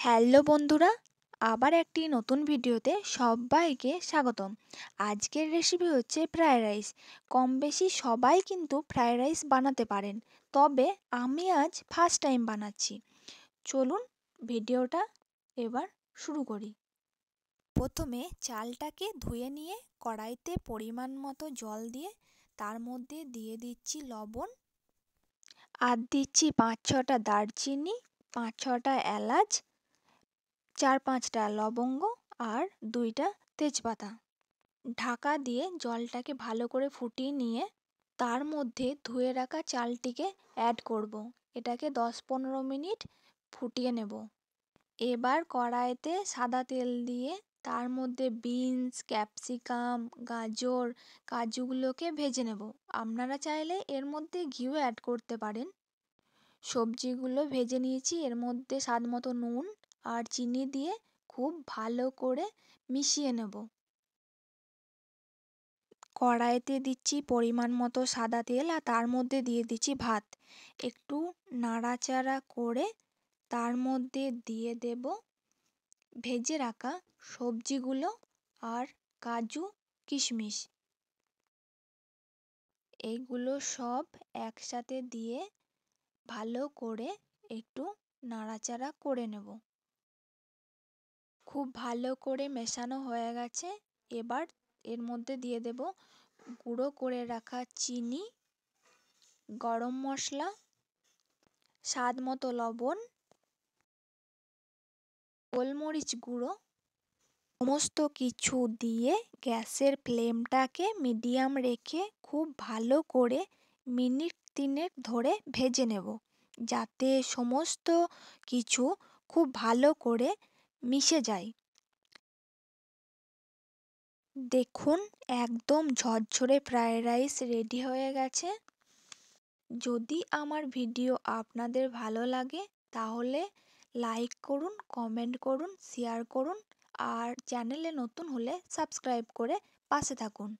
Hello বন্ধুরা, আবার একটি নতুন ভিডিওতে সবাইকে স্বাগতম। আজকের রেসিপি হচ্ছে ফ্রায়েড রাইস। কম বেশি সবাই কিন্তু ফ্রায়েড রাইস বানাতে পারেন, তবে আমি আজ ফার্স্ট টাইম বানাচ্ছি। চলুন ভিডিওটা এবার শুরু করি। প্রথমে চালটাকে ধুয়ে নিয়ে কড়াইতে পরিমাণ মতো জল দিয়ে তার মধ্যে দিয়ে দিচ্ছি লবণ, আর দিচ্ছি 5-6টা দারচিনি, 5-6টা এলাচ, 4-5টা লবঙ্গ আর 2টা তেজপাতা। ঢাকা দিয়ে জলটাকে ভালো করে ফুটিয়ে নিয়ে তার মধ্যে ধুয়ে রাখা চালটিকে অ্যাড করব। এটাকে 10-15 মিনিট ফুটিয়ে নেব। এবার কড়াইতে সাদা তেল দিয়ে তার মধ্যে বিনস, ক্যাপসিকাম, গাজর, কাজুগুলোকে ভেজে নেব। আপনারা চাইলে এর মধ্যে ঘিও অ্যাড করতে পারেন। সবজিগুলো ভেজে নিয়েছি, এর মধ্যে স্বাদ মতো নুন আর চিনি দিয়ে খুব ভালো করে মিশিয়ে নেব। কড়াইতে দিচ্ছি পরিমাণ মতো সাদা তেল আর তার মধ্যে দিয়ে দিচ্ছি ভাত। একটু নাড়াচাড়া করে তার মধ্যে দিয়ে দেব ভেজে রাখা সবজিগুলো আর কাজু, কিশমিশ। এইগুলো সব একসাথে দিয়ে ভালো করে একটু নাড়াচাড়া করে নেব। খুব ভালো করে মেশানো হয়ে গেছে। এবার এর মধ্যে দিয়ে দেব গুঁড়ো করে রাখা চিনি, গরম মশলা, স্বাদ মতো লবণ, গোলমরিচ গুঁড়ো। সমস্ত কিছু দিয়ে গ্যাসের ফ্লেমটাকে মিডিয়াম রেখে খুব ভালো করে মিনিট 3 ধরে ভেজে নেব, যাতে সমস্ত কিছু খুব ভালো করে মিশে যায়। দেখুন, একদম ঝরঝরে ফ্রায়েড রাইস রেডি হয়ে গেছে। যদি আমার ভিডিও আপনাদের ভালো লাগে তাহলে লাইক করুন, কমেন্ট করুন, শেয়ার করুন আর চ্যানেলে নতুন হলে সাবস্ক্রাইব করে পাশে থাকুন।